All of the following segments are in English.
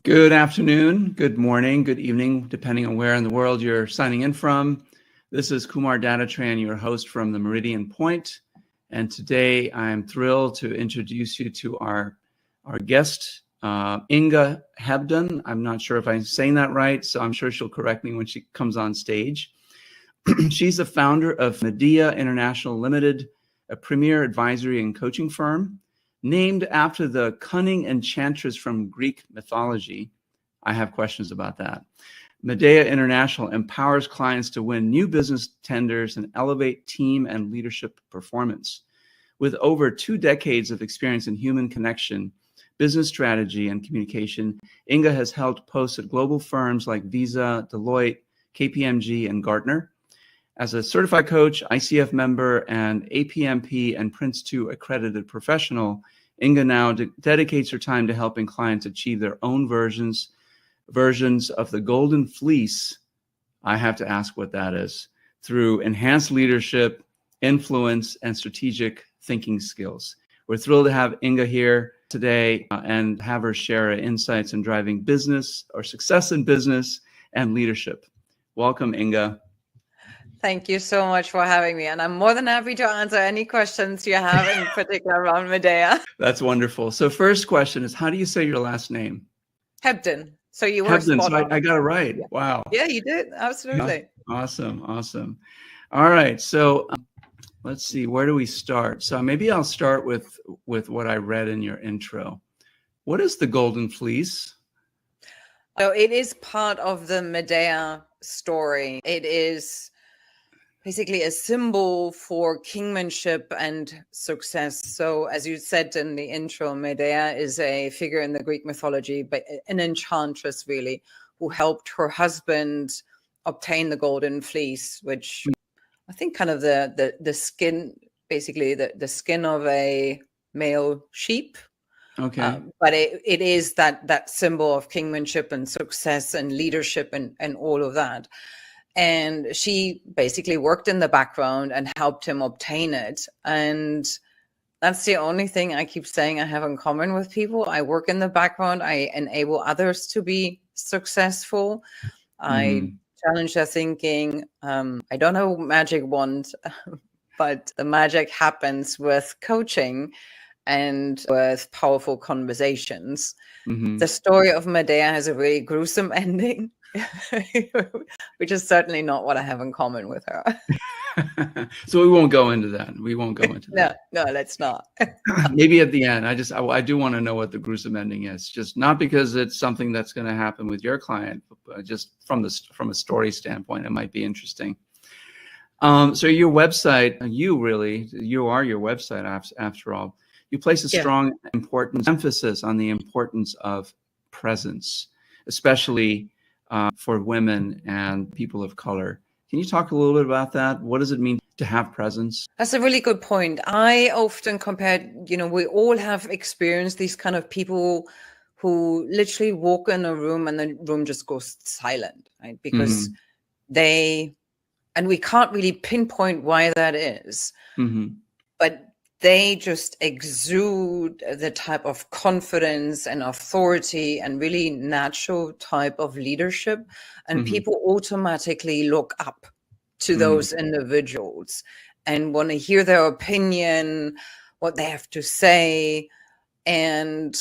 Good afternoon, good morning, good evening, depending on where in the world you're signing in from. This is Kumar Datatran, your host from the Meridian Point. And today I'm thrilled to introduce you to our guest, Inga Hebden. I'm not sure if I'm saying that right, so I'm sure she'll correct me when she comes on stage. She's the founder of Medea International Limited, a premier advisory and coaching firm. Named after the cunning enchantress from Greek mythology. I have questions about that. Medea International empowers clients to win new business tenders and elevate team and leadership performance. With over 2 decades of experience in human connection, business strategy, and communication, Inga has held posts at global firms like Visa, Deloitte, KPMG, and Gartner. As a certified coach, ICF member, and APMP and Prince 2 accredited professional, Inga now dedicates her time to helping clients achieve their own versions of the golden fleece. I have to ask what that is, through enhanced leadership, influence, and strategic thinking skills. We're thrilled to have Inga here today and have her share her insights in driving business or success in business and leadership. Welcome, Inga. Thank you so much for having me. And I'm more than happy to answer any questions you have in particular around Medea. That's wonderful. So first question is, how do you say your last name? Hebden. So you were Hebden. spot on. I got it right. Yeah. Wow. Yeah, you did. Absolutely. Awesome. All right. So let's see. Where do we start? So maybe I'll start with what I read in your intro. What is the golden fleece? So it is part of the Medea story. It is basically a symbol for kingmanship and success. So as you said in the intro, Medea is a figure in the Greek mythology, but an enchantress really, who helped her husband obtain the golden fleece, which I think kind of the skin, basically the skin of a male sheep. Okay. But it is that symbol of kingmanship and success and leadership and all of that. And she basically worked in the background and helped him obtain it. And that's the only thing I keep saying I have in common with people. I work in the background. I enable others to be successful. I challenge their thinking. I don't have a magic wand, but the magic happens with coaching and with powerful conversations. The story of Medea has a really gruesome ending. Which is certainly not what I have in common with her. So we won't go into that. No, let's not. Maybe at the end. I do want to know what the gruesome ending is. Just not because it's something that's going to happen with your client, but just from a story standpoint, it might be interesting. So your website, you are your website after all. You place a strong emphasis on the importance of presence, especially for women and people of color. Can you talk a little bit about that? What does it mean to have presence? That's a really good point. I often compare, we all have experienced these kind of people who literally walk in a room and the room just goes silent, right? Because and we can't really pinpoint why that is, but they just exude the type of confidence and authority and really natural type of leadership. And people automatically look up to those individuals and want to hear their opinion, what they have to say. And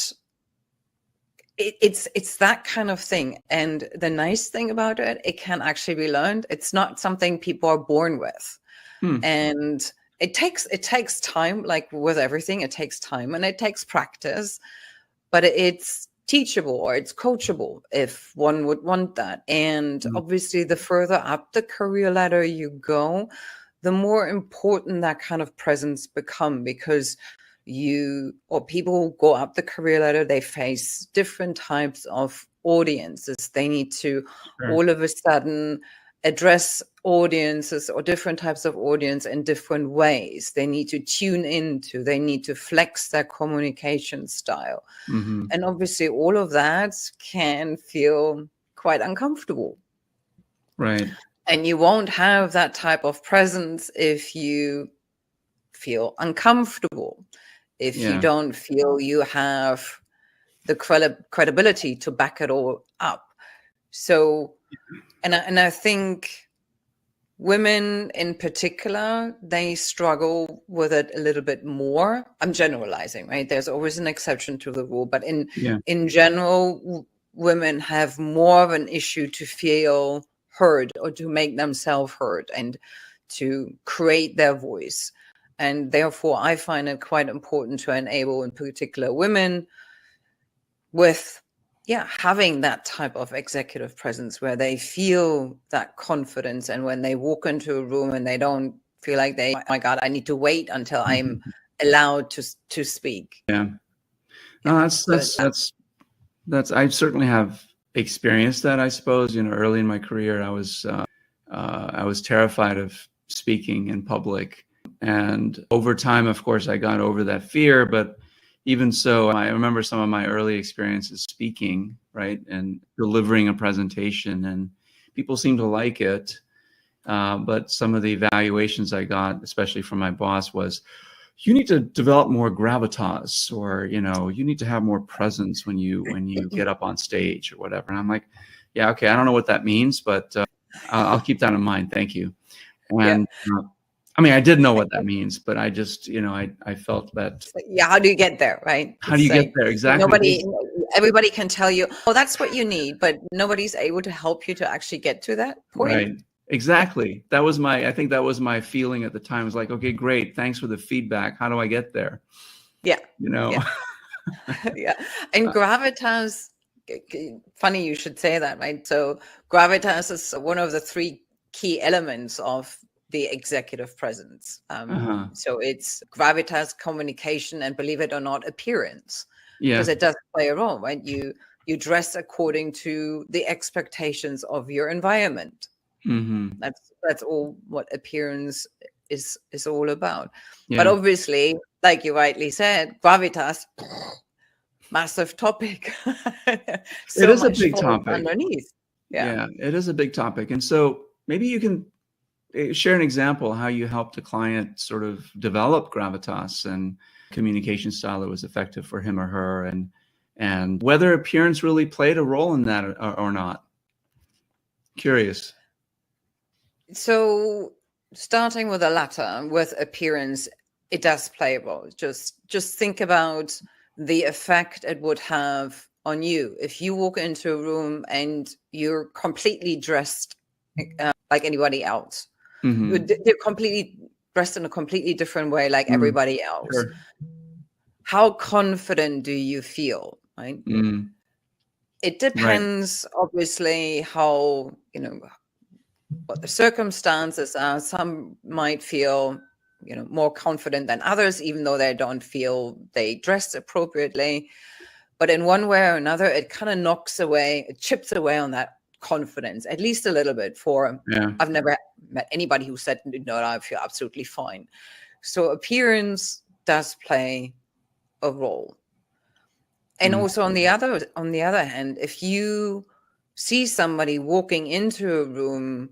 it's that kind of thing. And the nice thing about it can actually be learned. It's not something people are born with. And it takes time, like with everything, it takes time and it takes practice, but it's teachable or it's coachable if one would want that. And obviously the further up the career ladder you go, the more important that kind of presence become, because people go up the career ladder, they face different types of audiences. They need to all of a sudden address audiences or different types of audience in different ways. They need to tune into, they need to flex their communication style. And obviously all of that can feel quite uncomfortable. Right. And you won't have that type of presence if you feel uncomfortable, if you don't feel you have credibility to back it all up. So, and I think women in particular, they struggle with it a little bit more. I'm generalizing, right? There's always an exception to the rule, but in general, women have more of an issue to feel heard or to make themselves heard and to create their voice. And therefore, I find it quite important to enable, in particular, women with having that type of executive presence where they feel that confidence, and when they walk into a room and they don't feel like oh my God, I need to wait until I'm allowed to speak. No, that's I certainly have experienced that. I suppose, early in my career, I was terrified of speaking in public, and over time, of course, I got over that fear. But even so, I remember some of my early experiences speaking, right, and delivering a presentation, and people seemed to like it. But some of the evaluations I got, especially from my boss, was, you need to develop more gravitas, or, you need to have more presence when you get up on stage or whatever. And I'm like, yeah, okay, I don't know what that means, but I'll keep that in mind. Thank you. And I mean, I did know what that means, but I just, I felt that. Yeah, how do you get there, right? How do you get there? Exactly. Everybody can tell you, oh, that's what you need, but nobody's able to help you to actually get to that point. Right. Exactly. I think that was my feeling at the time. It was like, okay, great. Thanks for the feedback. How do I get there? Yeah. Yeah. And gravitas, funny you should say that, right? So gravitas is one of the 3 key elements of the executive presence. So it's gravitas, communication, and, believe it or not, appearance. Because it does play a role, right? You dress according to the expectations of your environment. Mm-hmm. That's all what appearance is all about. But obviously, like you rightly said, gravitas, massive topic. So it is a big topic underneath. Yeah, it is a big topic. And so maybe you can share an example how you helped a client sort of develop gravitas and communication style that was effective for him or her, and whether appearance really played a role in that or not. Curious. So starting with the latter, with appearance, it does play a role. Just think about the effect it would have on you if you walk into a room and you're completely dressed like anybody else. Mm-hmm. They're completely dressed in a completely different way, like everybody else. Sure. How confident do you feel, right? It depends, obviously, how, what the circumstances are. Some might feel, more confident than others, even though they don't feel they dress appropriately. But in one way or another, it kind of chips away on that confidence, at least a little bit. I've never met anybody who said, no, I feel absolutely fine. So appearance does play a role. And also on the other hand, if you see somebody walking into a room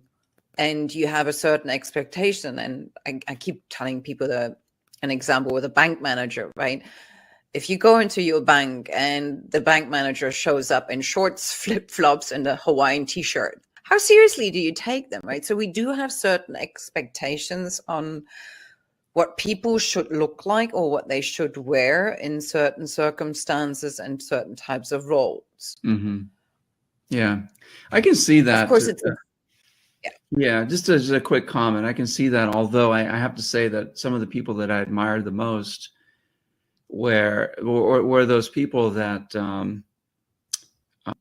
and you have a certain expectation, and I keep telling people an example with a bank manager, right? If you go into your bank and the bank manager shows up in shorts, flip-flops, and a Hawaiian t-shirt, how seriously do you take them, right? So we do have certain expectations on what people should look like or what they should wear in certain circumstances and certain types of roles. Mm-hmm. Yeah, I can see that. Of course, just as a quick comment, I can see that, although I have to say that some of the people that I admired the most were those people that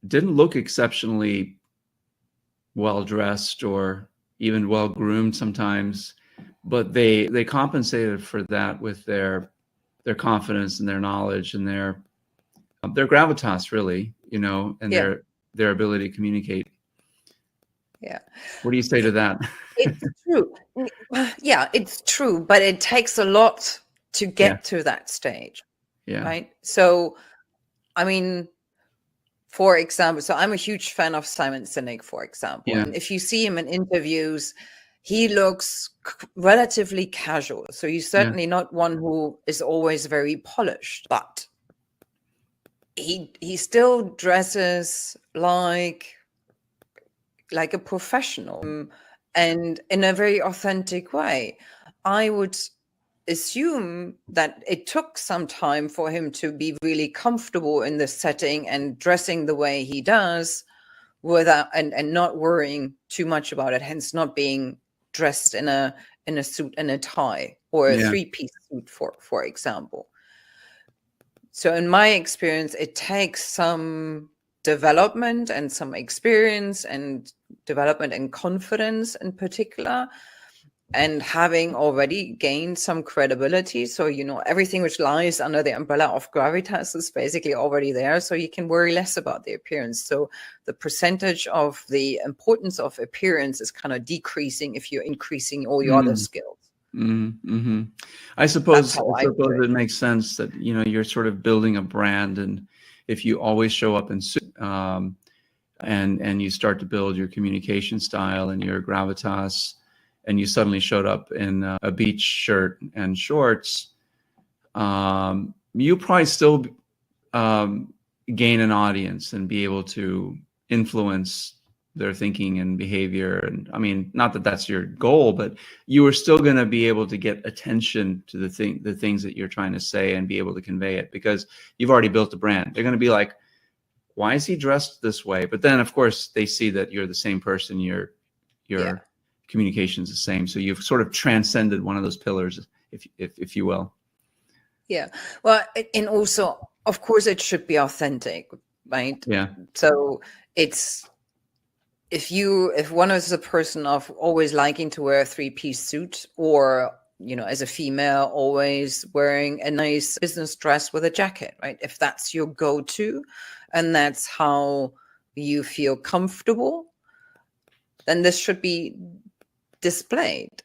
didn't look exceptionally well-dressed or even well-groomed sometimes, but they compensated for that with their confidence and their knowledge and their gravitas, really, and their ability to communicate. Yeah. What do you say to that? It's true. Yeah, it's true, but it takes a lot to get to that stage. Yeah. Right. So, I mean, for example, so I'm a huge fan of Simon Sinek, for example. And if you see him in interviews, he looks relatively casual. So he's certainly not one who is always very polished. But he still dresses like a professional, and in a very authentic way. I would assume that it took some time for him to be really comfortable in this setting and dressing the way he does without and not worrying too much about it, hence not being dressed in a suit and a tie or a three-piece suit, for example. So in my experience, it takes some development and some experience and development and confidence in particular, and having already gained some credibility. So, everything which lies under the umbrella of gravitas is basically already there. So you can worry less about the appearance. So the percentage of the importance of appearance is kind of decreasing if you're increasing all your other skills. Mm-hmm. I suppose it makes sense that, you're sort of building a brand, and if you always show up in suit, and you start to build your communication style and your gravitas, and you suddenly showed up in a beach shirt and shorts, you probably still gain an audience and be able to influence their thinking and behavior. And I mean, not that that's your goal, but you are still going to be able to get attention to the things that you're trying to say and be able to convey it, because you've already built a brand. They're going to be like, why is he dressed this way? But then of course they see that you're the same person, your communication is the same. So you've sort of transcended one of those pillars, if you will. Yeah. Well, and also, of course, it should be authentic, right? Yeah. So it's, if one is a person of always liking to wear a three-piece suit, or, as a female, always wearing a nice business dress with a jacket, right? If that's your go-to and that's how you feel comfortable, then this should be displayed.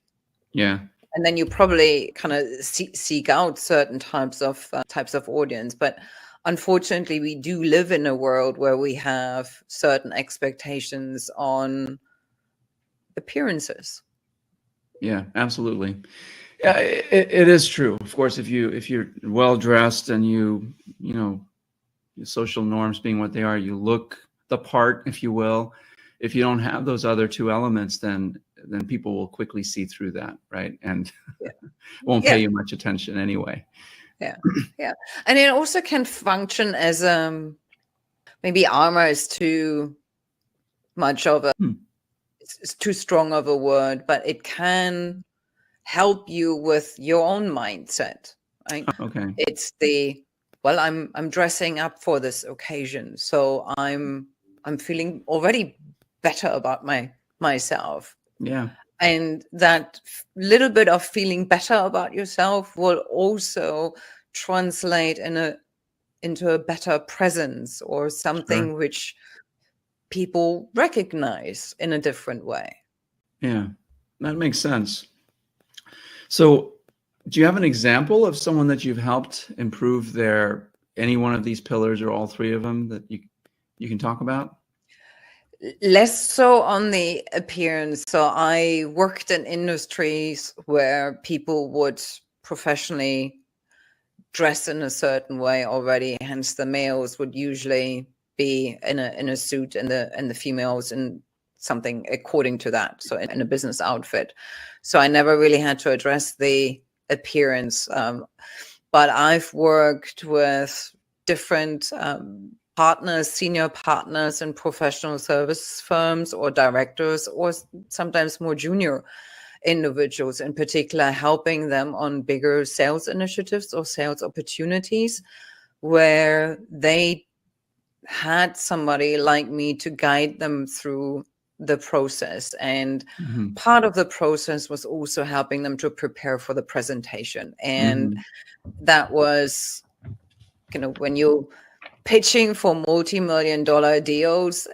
Yeah. And then you probably kind of seek out certain types of audience. But unfortunately, we do live in a world where we have certain expectations on appearances. Yeah, absolutely. Yeah, it is true. Of course, if you're well dressed and your social norms being what they are, you look the part, if you will. If you don't have those other two elements, then people will quickly see through that, right? And won't pay you much attention anyway. Yeah. And it also can function as maybe armor is too much of it's too strong of a word, but it can help you with your own mindset, right? Okay. It's I'm dressing up for this occasion, so I'm feeling already better about myself. Yeah. And that little bit of feeling better about yourself will also translate into a better presence, or something which people recognize in a different way. Yeah, that makes sense. So do you have an example of someone that you've helped improve any one of these pillars, or all three of them, that you can talk about? Less so on the appearance. So I worked in industries where people would professionally dress in a certain way already. Hence, the males would usually be in a suit, and the females in something according to that. So in a business outfit. So I never really had to address the appearance. But I've worked with different partners, senior partners in professional service firms, or directors, or sometimes more junior individuals, in particular, helping them on bigger sales initiatives or sales opportunities, where they had somebody like me to guide them through the process. And part of the process was also helping them to prepare for the presentation. And that was, when you pitching for multi-million-dollar deals,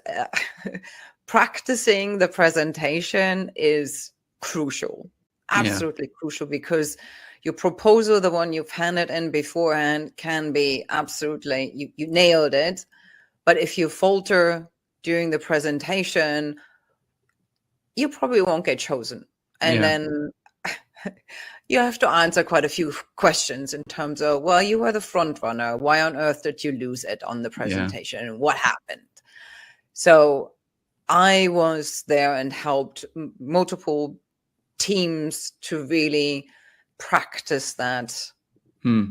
practicing the presentation is crucial, absolutely crucial, because your proposal, the one you've handed in beforehand, can be absolutely, you nailed it. But if you falter during the presentation, you probably won't get chosen. And then you have to answer quite a few questions in terms of, well, you were the front runner. Why on earth did you lose it on the presentation? And what happened? So I was there and helped multiple teams to really practice that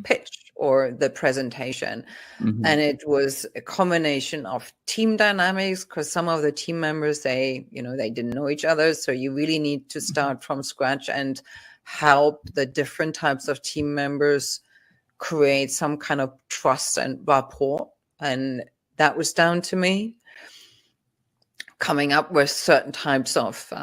pitch or the presentation. And it was a combination of team dynamics, because some of the team members, they didn't know each other. So you really need to start from scratch and help the different types of team members create some kind of trust and rapport. And that was down to me coming up with certain types of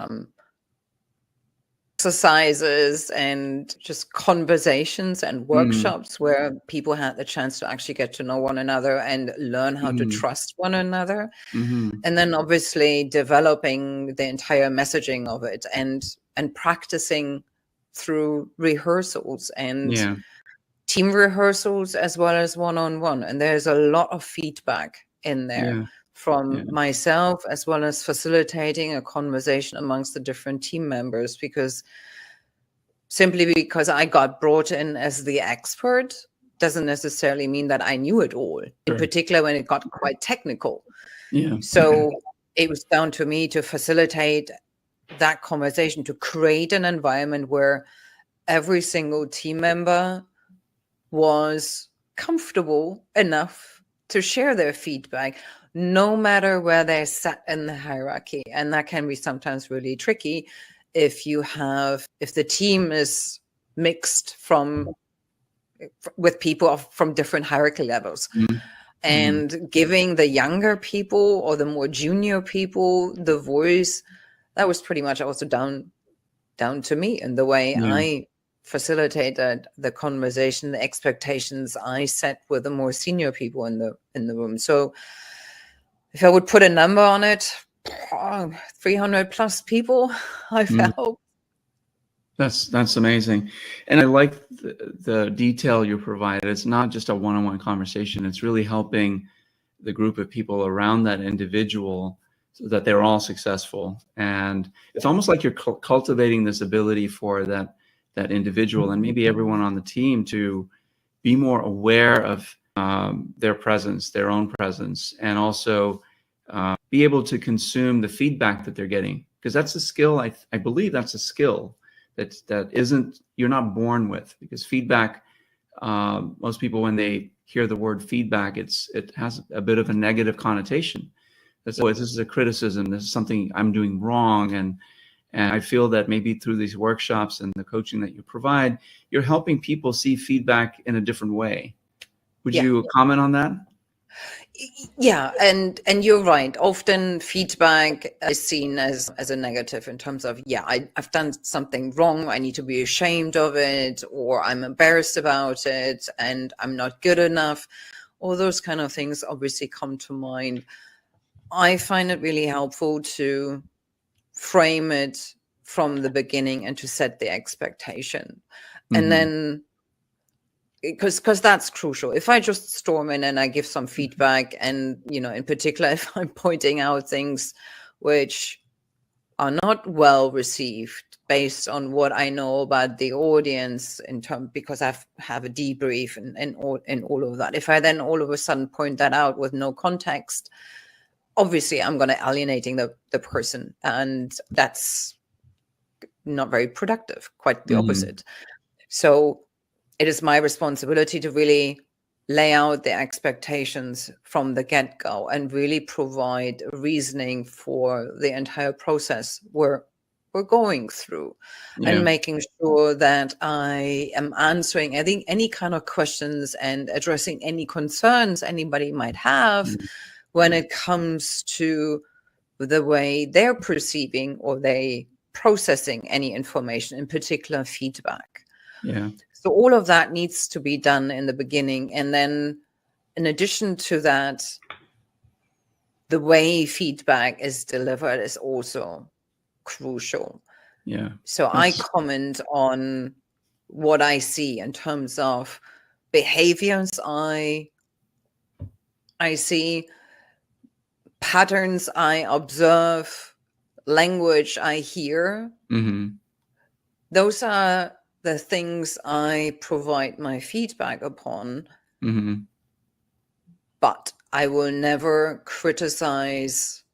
exercises and just conversations and workshops where people had the chance to actually get to know one another and learn how to trust one another. And then obviously developing the entire messaging of it and practicing through rehearsals and team rehearsals as well as one-on-one. And there's a lot of feedback in there from myself, as well as facilitating a conversation amongst the different team members, simply because I got brought in as the expert doesn't necessarily mean that I knew it all, in particular when it got quite technical. So it was down to me to facilitate that conversation, to create an environment where every single team member was comfortable enough to share their feedback, no matter where they sat in the hierarchy. And that can be sometimes really tricky if the team is mixed with people from different hierarchy levels. And giving the younger people or the more junior people the voice, that was pretty much also down to me and the way I facilitated the conversation, the expectations I set with the more senior people in the room. So if I would put a number on it, 300 plus people I've helped. That's amazing. And I like the detail you provided. It's not just a one-on-one conversation. It's really helping the group of people around that individual so that they're all successful. And it's almost like you're cultivating this ability for that individual and maybe everyone on the team to be more aware of their presence, their own presence, and also be able to consume the feedback that they're getting. Because that's a skill, I believe that's a skill that isn't, you're not born with. Because feedback, most people, when they hear the word feedback, it has a bit of a negative connotation. This is a criticism, this is something I'm doing wrong. And I feel that maybe through these workshops and the coaching that you provide, you're helping people see feedback in a different way. Would you comment on that? Yeah, and you're right. Often feedback is seen as a negative in terms of, I've done something wrong, I need to be ashamed of it, or I'm embarrassed about it, and I'm not good enough. All those kind of things obviously come to mind. I find it really helpful to frame it from the beginning and to set the expectation. And then because that's crucial. If I just storm in and I give some feedback, and in particular if I'm pointing out things which are not well received based on what I know about the audience because I have a debrief and all of that, if I then all of a sudden point that out with no context, obviously I'm going to alienating the person, and that's not very productive, quite the opposite. So it is my responsibility to really lay out the expectations from the get-go and really provide reasoning for the entire process we're going through, and making sure that I am answering any kind of questions and addressing any concerns anybody might have when it comes to the way they're perceiving or they processing any information, in particular feedback. So all of that needs to be done in the beginning. And then in addition to that, the way feedback is delivered is also crucial. So I comment on what I see in terms of behaviors. I see patterns I observe, language I hear. Those are the things I provide my feedback upon, but I will never criticize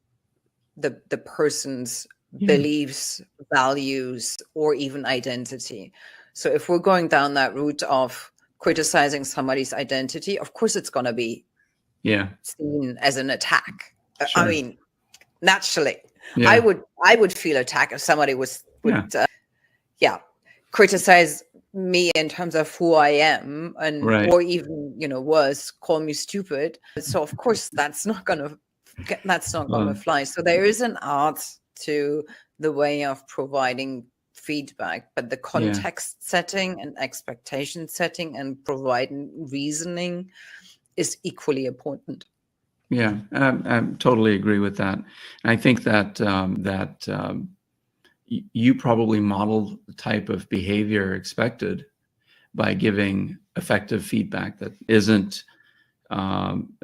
the person's beliefs, values, or even identity. So if we're going down that route of criticizing somebody's identity, of course it's going to be seen as an attack. Sure. I mean, naturally, I would feel attacked if somebody would criticize me in terms of who I am, and or even, worse, call me stupid. So of course that's not going to fly. So there is an art to the way of providing feedback, but the context setting and expectation setting and providing reasoning is equally important. Yeah, I totally agree with that. And I think that you probably model the type of behavior expected by giving effective feedback that isn't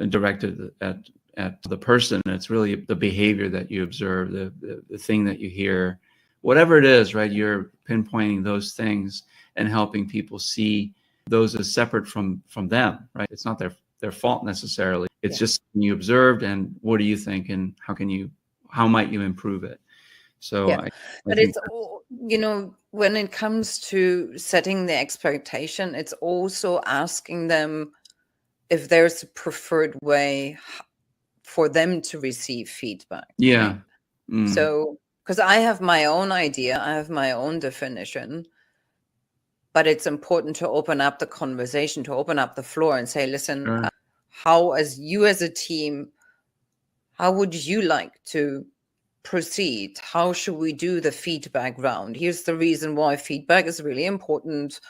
directed at the person. It's really the behavior that you observe, the thing that you hear, whatever it is, right? You're pinpointing those things and helping people see those as separate from them, right? It's not their fault necessarily. It's just you observed, and what do you think, and how might you improve it? So but it's, when it comes to setting the expectation, it's also asking them if there's a preferred way for them to receive feedback. Yeah. Right? So, because I have my own idea, I have my own definition, but it's important to open up the conversation, to open up the floor and say, listen, how, as a team, how would you like to proceed? How should we do the feedback round? Here's the reason why feedback is really important,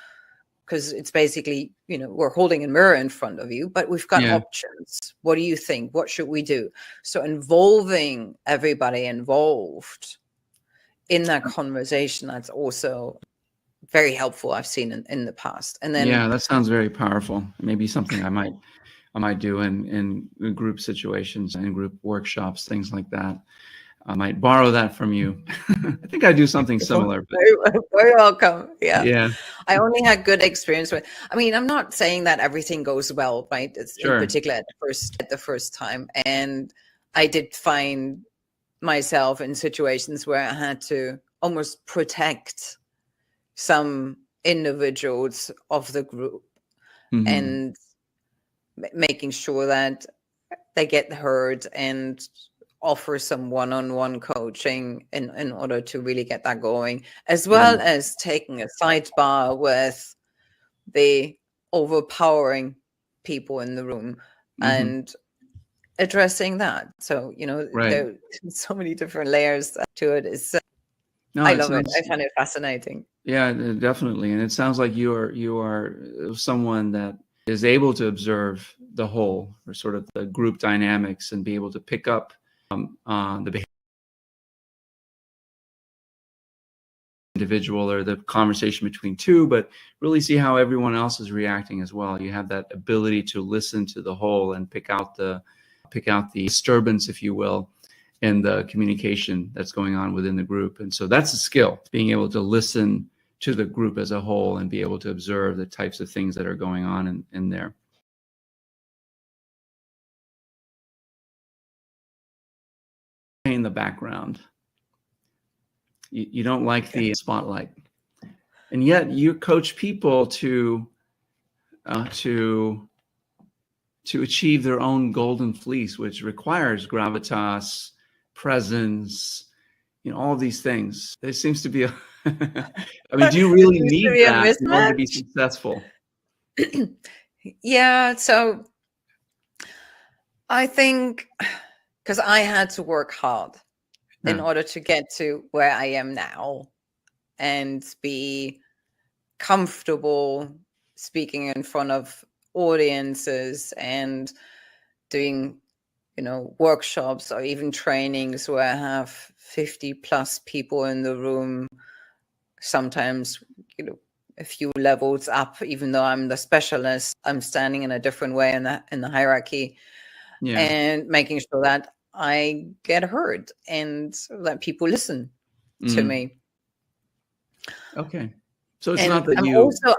because it's basically, we're holding a mirror in front of you, but we've got options. What do you think? What should we do? So involving everybody involved in that conversation, that's also very helpful, I've seen in the past. And then that sounds very powerful. Maybe something I might do in group situations and group workshops, things like that. I might borrow that from you. I think I do something similar. But very welcome. Yeah. I only had good experience with. I mean, I'm not saying that everything goes well, right? It's in particular at the first time, and I did find myself in situations where I had to almost protect some individuals of the group and making sure that they get heard and offer some one-on-one coaching in order to really get that going, as well as taking a sidebar with the overpowering people in the room and addressing that. So, there's so many different layers to it. I love it. I find it fascinating. Yeah, definitely. And it sounds like you are someone that is able to observe the whole, or sort of the group dynamics, and be able to pick up the behavior individual or the conversation between two, but really see how everyone else is reacting as well. You have that ability to listen to the whole and pick out the disturbance, if you will, in the communication that's going on within the group. And so that's a skill, being able to listen to the group as a whole and be able to observe the types of things that are going on in there. In the background, you don't like the spotlight, and yet you coach people to achieve their own golden fleece, which requires gravitas, presence, all of these things. There seems to be I mean, do you really need that in order to be successful? Yeah, so I think, because I had to work hard in order to get to where I am now and be comfortable speaking in front of audiences and doing, workshops or even trainings where I have 50 plus people in the room, sometimes, a few levels up. Even though I'm the specialist, I'm standing in a different way in the hierarchy, and making sure that I get heard and that people listen to me. Okay. So it's And not that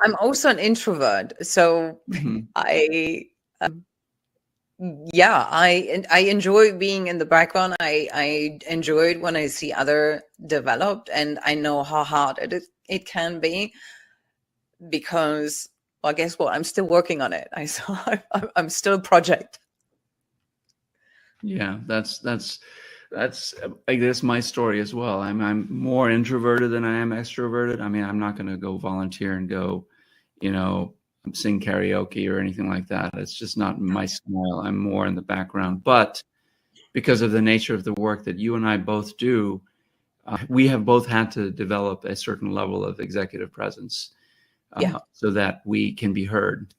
I'm also an introvert. So I I enjoy being in the background. I enjoy it when I see other developed, and I know how hard it can be, because, well, guess what? I'm still working on it. I'm still a project. Yeah, that's I guess my story as well. I'm more introverted than I am extroverted. I mean, I'm not going to go volunteer and go, sing karaoke or anything like that. It's just not my style. I'm more in the background. But because of the nature of the work that you and I both do, we have both had to develop a certain level of executive presence so that we can be heard.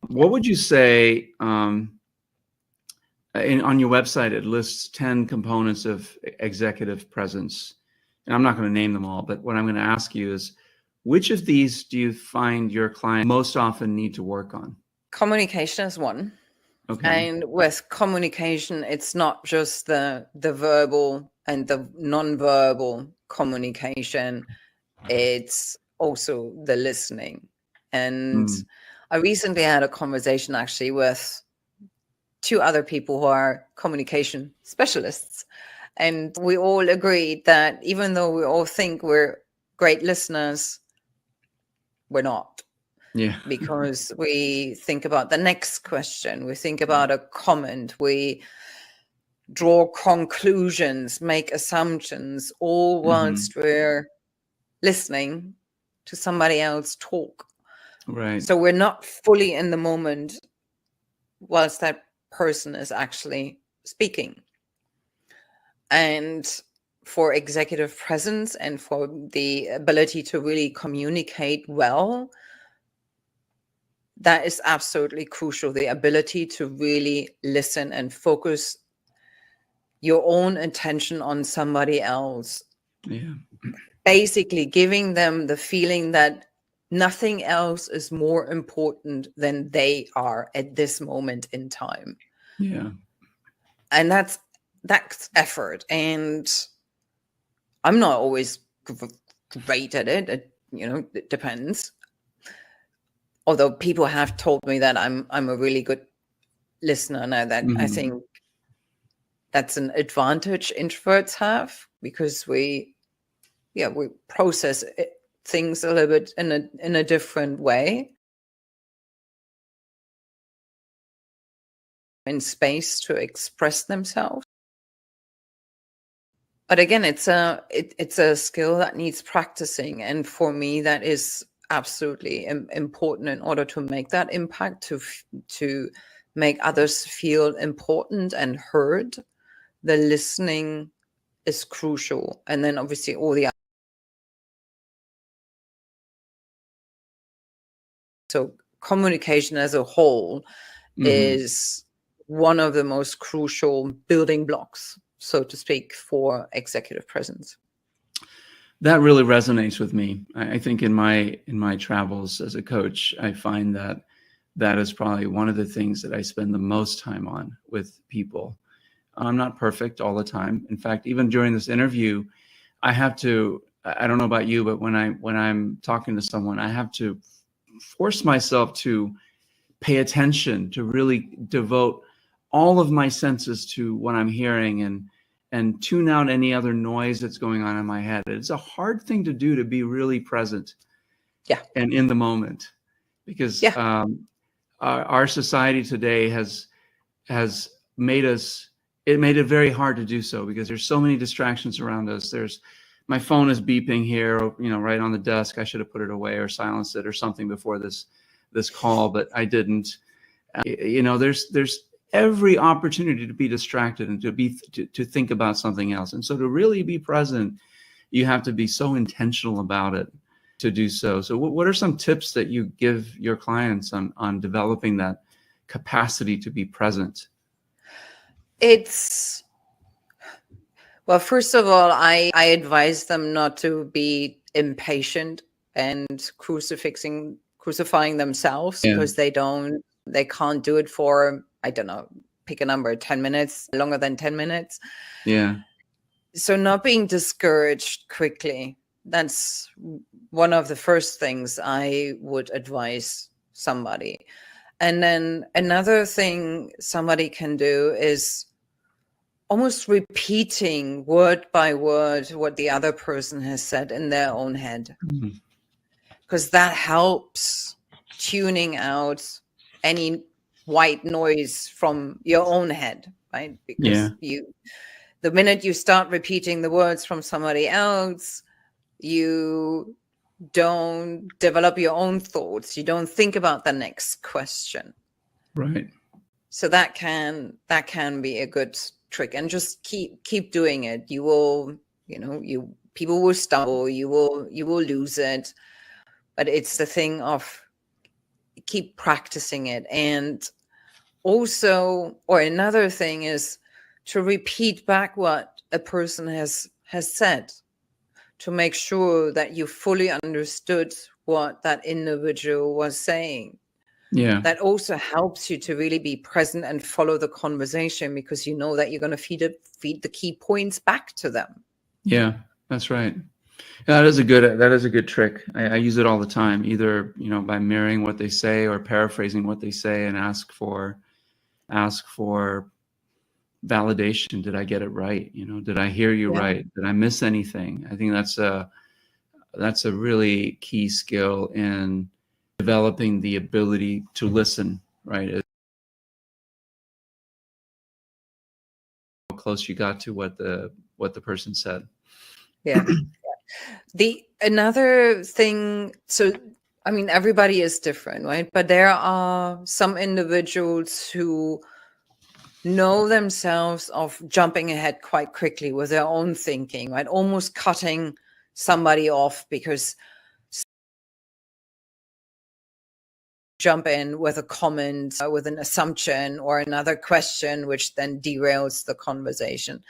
What would you say? On your website, it lists 10 components of executive presence. And I'm not going to name them all, but what I'm going to ask you is, which of these do you find your clients most often need to work on? Communication is one. Okay. And with communication, it's not just the verbal and the non-verbal communication. It's also the listening. And I recently had a conversation actually with two other people who are communication specialists. And we all agreed that even though we all think we're great listeners, we're not. Yeah. Because we think about the next question, we think about a comment, we draw conclusions, make assumptions, all whilst we're listening to somebody else talk. Right. So we're not fully in the moment whilst that person is actually speaking. And for executive presence and for the ability to really communicate well, that is absolutely crucial. The ability to really listen and focus your own attention on somebody else. Yeah. Basically giving them the feeling that nothing else is more important than they are at this moment in time. Yeah. And that's effort. And I'm not always great at it. It depends. Although people have told me that I'm a really good listener now, that I think that's an advantage introverts have, because we process things a little bit in a different way, in space to express themselves. But again, it's a skill that needs practicing, and for me, that is absolutely important in order to make that impact, to make others feel important and heard. The listening is crucial, and then obviously all the so communication as a whole is one of the most crucial building blocks, so to speak, for executive presence. That really resonates with me. I think in my travels as a coach, I find that is probably one of the things that I spend the most time on with people. I'm not perfect all the time. In fact, even during this interview, I don't know about you, but when I'm talking to someone, I have to force myself to pay attention, to really devote all of my senses to what I'm hearing and tune out any other noise that's going on in my head. It's a hard thing to do, to be really present and in the moment, because our society today has made it very hard to do so, because there's so many distractions around us. My phone is beeping here, right on the desk. I should have put it away or silenced it or something before this call, but I didn't. There's every opportunity to be distracted and to think about something else. And so to really be present, you have to be so intentional about it to do so. So what are some tips that you give your clients on developing that capacity to be present? Well, first of all, I advise them not to be impatient and crucifying themselves because they can't do it for, I don't know, pick a number, 10 minutes, longer than 10 minutes. Yeah. So not being discouraged quickly. that's one of the first things I would advise somebody. And then another thing somebody can do is almost repeating word by word what the other person has said in their own head, because that helps tuning out any white noise from your own head, right? Because the minute you start repeating the words from somebody else, you don't develop your own thoughts. You don't think about the next question. Right. So that can be a good trick, and just keep doing it. You will, people will stumble, you will lose it, but it's the thing of keep practicing it. And also, or another thing is to repeat back what a person has said, to make sure that you fully understood what that individual was saying. Yeah. That also helps you to really be present and follow the conversation, because you know that you're going to feed the key points back to them. Yeah, that's right. Yeah, that is a good trick. I use it all the time, either, by mirroring what they say or paraphrasing what they say, and ask for validation. Did I get it right? Did I hear you right? Did I miss anything? I think that's a really key skill in developing the ability to listen, right? How close you got to what the person said. Yeah. Another thing, so I mean, everybody is different, right? But there are some individuals who know themselves of jumping ahead quite quickly with their own thinking, right? Almost cutting somebody off because jump in with a comment, with an assumption or another question, which then derails the conversation.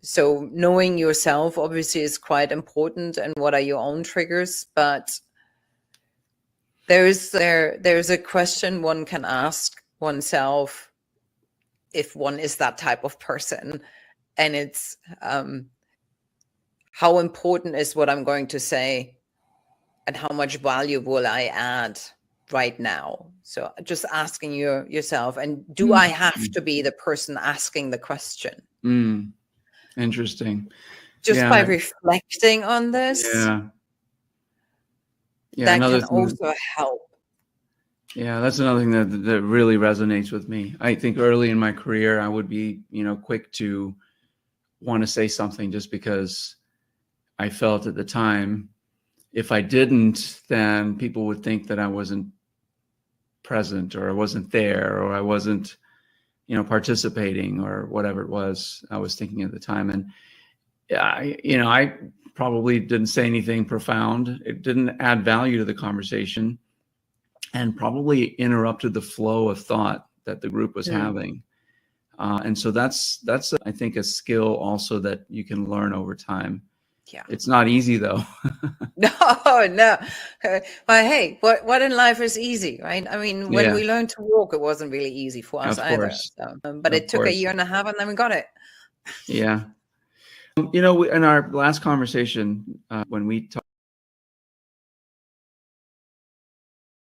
So knowing yourself obviously is quite important, and what are your own triggers, but there's a question one can ask oneself if one is that type of person, and it's how important is what I'm going to say, and how much value will I add right now? So just asking yourself, and do I have to be the person asking the question? Interesting. Just by reflecting on this, that can also help. Yeah, that's another thing that really resonates with me. I think early in my career, I would be, quick to want to say something just because I felt at the time, if I didn't, then people would think that I wasn't present, or I wasn't there, or I wasn't, participating, or whatever it was I was thinking at the time. And I probably didn't say anything profound. It didn't add value to the conversation, and probably interrupted the flow of thought that the group was having. And so that's I think a skill also that you can learn over time. Yeah, it's not easy though. No. But hey, what in life is easy, right? I mean, when we learned to walk, it wasn't really easy for us either. So, but it took a year and a half, and then we got it. Yeah. In our last conversation, when we talked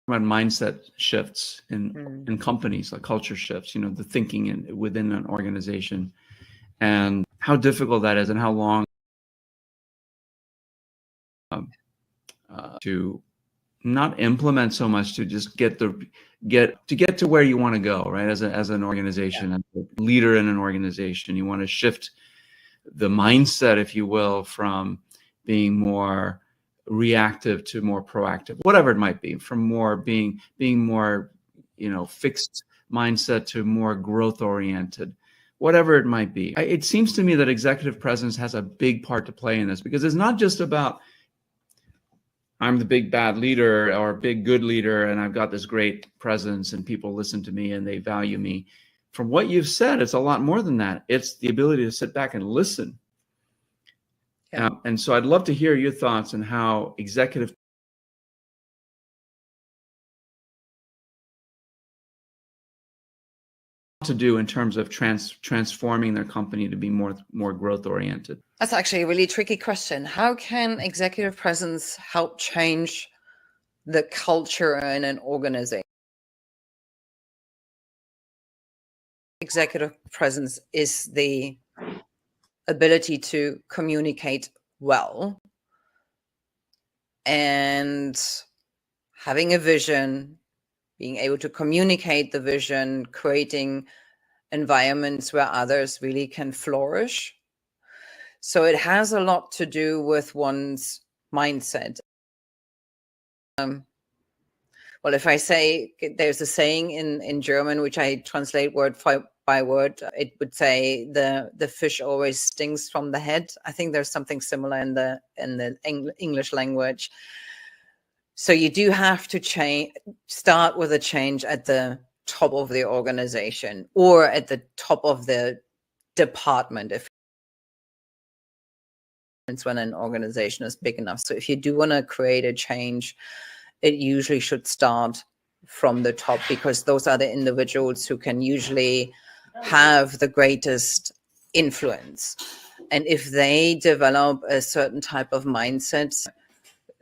about mindset shifts in companies, like culture shifts, the thinking within an organization, and how difficult that is, and how long to not implement so much, to just get to where you want to go, right? As an organization, as a leader in an organization, you want to shift the mindset, if you will, from being more reactive to more proactive, whatever it might be, from more being more, fixed mindset to more growth oriented, whatever it might be. It seems to me that executive presence has a big part to play in this, because it's not just about, I'm the big bad leader or big good leader, and I've got this great presence and people listen to me and they value me. From what you've said, it's a lot more than that. It's the ability to sit back and listen. Yeah. And so I'd love to hear your thoughts on how executive to do in terms of transforming their company to be more growth oriented? That's actually a really tricky question. How can executive presence help change the culture in an organization? Executive presence is the ability to communicate well and having a vision, being able to communicate the vision, creating environments where others really can flourish. So it has a lot to do with one's mindset. Well, if I say, there's a saying in German, which I translate word by word, it would say the fish always stings from the head. I think there's something similar in the English language. So you do have to start with a change at the top of the organization or at the top of the department, if it's when an organization is big enough. So if you do want to create a change, it usually should start from the top, because those are the individuals who can usually have the greatest influence. And if they develop a certain type of mindset,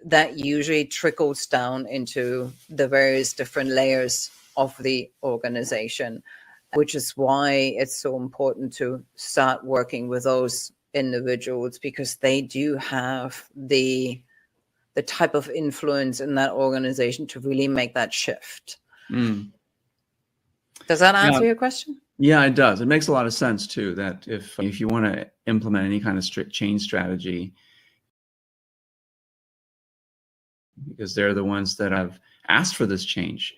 that usually trickles down into the various different layers of the organization, which is why it's so important to start working with those individuals, because they do have the type of influence in that organization to really make that shift. Mm. Does that answer your question? Yeah, it does. It makes a lot of sense too, that if you want to implement any kind of strict change strategy, because they're the ones that have asked for this change.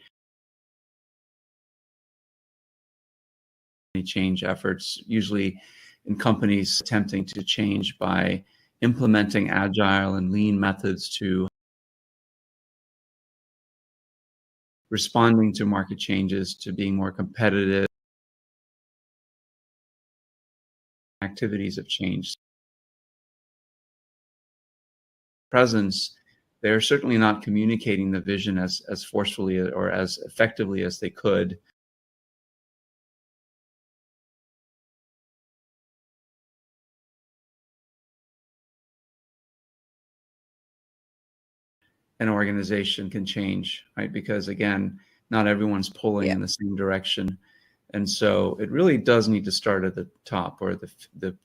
Any change efforts, usually in companies attempting to change by implementing agile and lean methods to responding to market changes, to being more competitive. Activities have changed. Presence, they're certainly not communicating the vision as forcefully or as effectively as they could. An organization can change, right? Because again, not everyone's pulling in the same direction. And so it really does need to start at the top, or the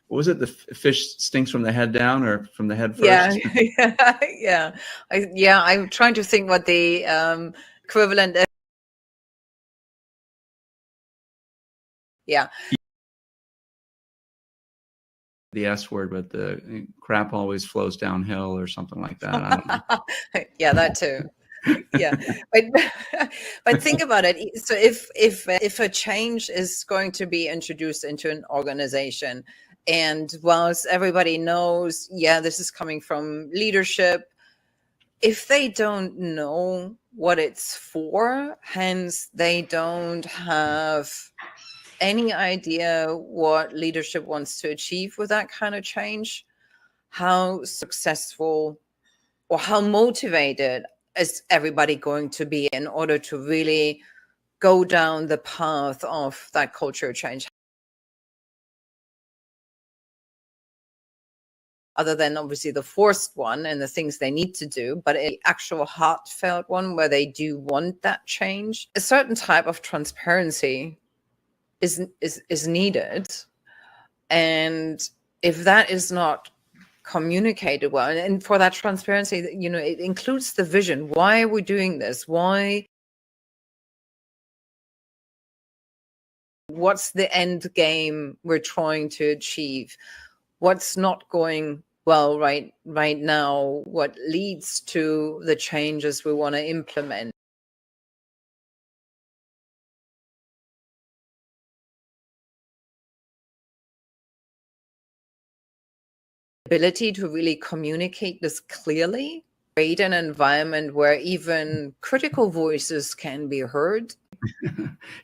what was it? The fish stinks from the head down, or from the head first? Yeah. I'm trying to think what the equivalent is. Yeah. The S word, but the crap always flows downhill, or something like that. I don't know. Yeah, that too. Yeah, but think about it. So if a change is going to be introduced into an organization, and whilst everybody knows, this is coming from leadership, if they don't know what it's for, hence they don't have any idea what leadership wants to achieve with that kind of change, how successful or how motivated is everybody going to be in order to really go down the path of that culture change? Other than obviously the forced one and the things they need to do, but an actual heartfelt one where they do want that change. A certain type of transparency is needed. And if that is not communicated well, and for that transparency, it includes the vision. Why are we doing this? What's the end game we're trying to achieve? What's not going well right now? What leads to the changes we want to implement? Ability to really communicate this clearly, create an environment where even critical voices can be heard.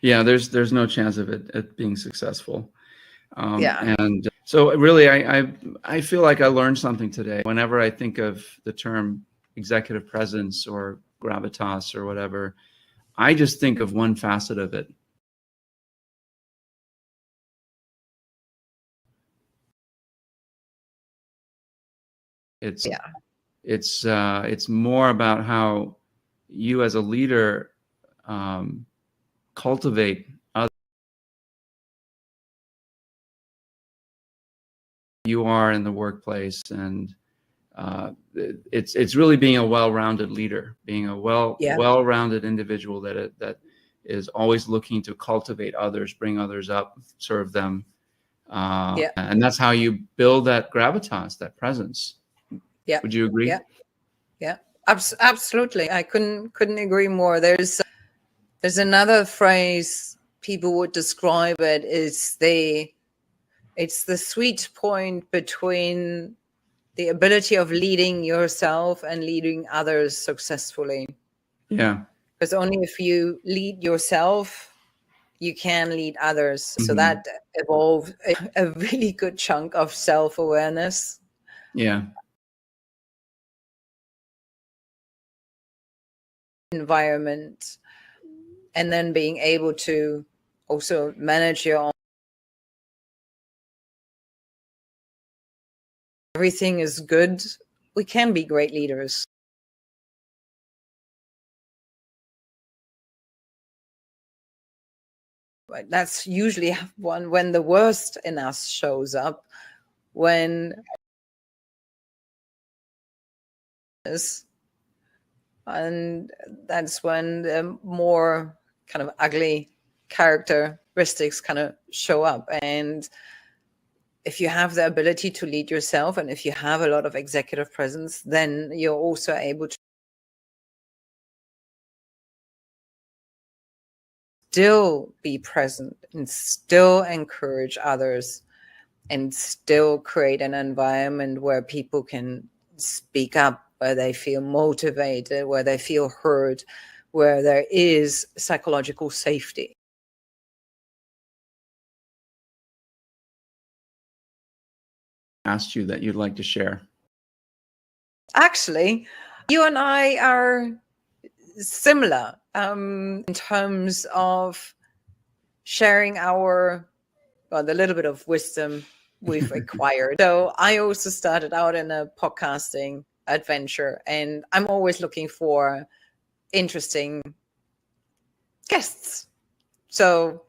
Yeah, there's no chance of it being successful. Yeah. And so really, I feel like I learned something today. Whenever I think of the term executive presence or gravitas or whatever, I just think of one facet of it. It's more about how you as a leader cultivate others. You are in the workplace, and it's really being a well-rounded leader, being a well-rounded individual that is always looking to cultivate others, bring others up, serve them, and that's how you build that gravitas, that presence. Would you agree? Absolutely. I couldn't agree more. There's another phrase people would describe it is it's the sweet point between the ability of leading yourself and leading others successfully. Yeah. Because only if you lead yourself, you can lead others. So that evolved a really good chunk of self-awareness. Yeah. Environment, and then being able to also manage your own. Everything is good. We can be great leaders. But that's usually when the worst in us shows up, and that's when the more kind of ugly characteristics kind of show up. And if you have the ability to lead yourself, and if you have a lot of executive presence, then you're also able to still be present and still encourage others and still create an environment where people can speak up, where they feel motivated, where they feel heard, where there is psychological safety. Asked you that you'd like to share. Actually, you and I are similar in terms of sharing the little bit of wisdom we've acquired. So I also started out in a podcasting adventure, and I'm always looking for interesting guests. So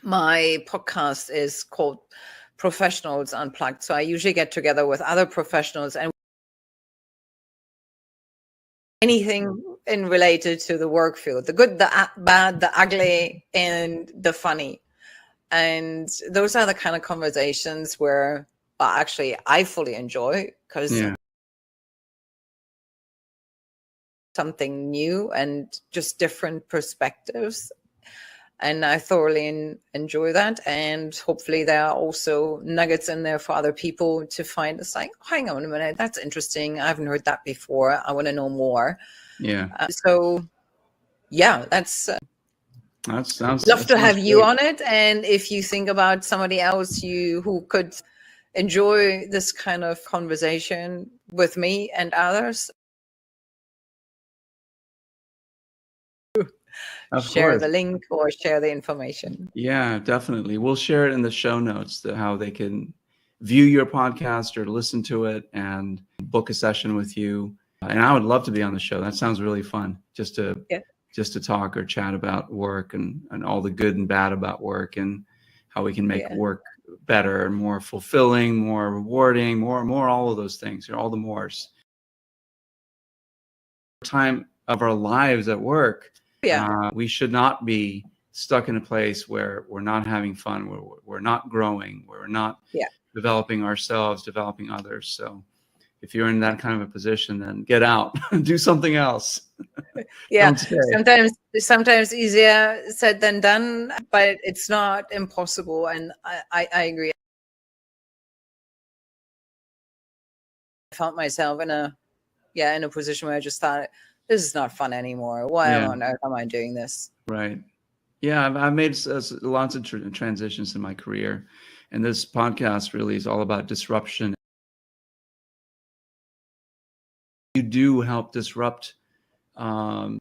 my podcast is called Professionals Unplugged. So I usually get together with other professionals and anything in related to the work field, the good, the bad, the ugly, and the funny. And those are the kind of conversations where actually I fully enjoy, because something new and just different perspectives. And I thoroughly enjoy that. And hopefully there are also nuggets in there for other people to find. It's like, oh, hang on a minute, that's interesting. I haven't heard that before. I want to know more. Yeah. That's that sounds. Love to have you on it. And if you think about somebody else who could enjoy this kind of conversation with me and others, share the link or share the information. Yeah, definitely. We'll share it in the show notes, how they can view your podcast or listen to it and book a session with you. And I would love to be on the show. That sounds really fun, just to talk or chat about work and all the good and bad about work, and how we can make work better and more fulfilling, more rewarding, more all of those things, all the mores. Time of our lives at work. We should not be stuck in a place where we're not having fun, where we're not growing, where we're not developing ourselves, developing others. So if you're in that kind of a position, then get out, do something else. Sometimes easier said than done, but it's not impossible. And I agree. I felt myself in a position where I just thought, this is not fun anymore. Why on earth am I doing this? Right. Yeah, I've made lots of transitions in my career, and this podcast really is all about disruption. You do help disrupt are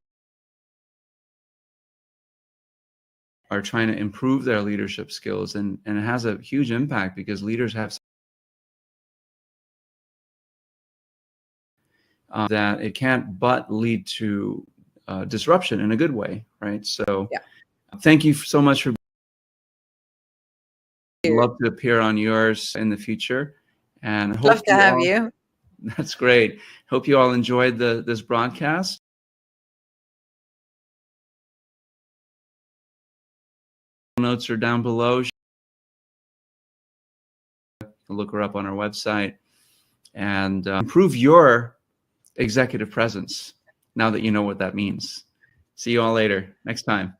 trying to improve their leadership skills, and it has a huge impact because leaders have that it can't but lead to disruption in a good way, right? So thank you so much for love to appear on yours in the future, and I hope Love to have you. That's great. Hope you all enjoyed this broadcast. Notes are down below. Look her up on our website and improve your executive presence now that you know what that means. See you all later next time.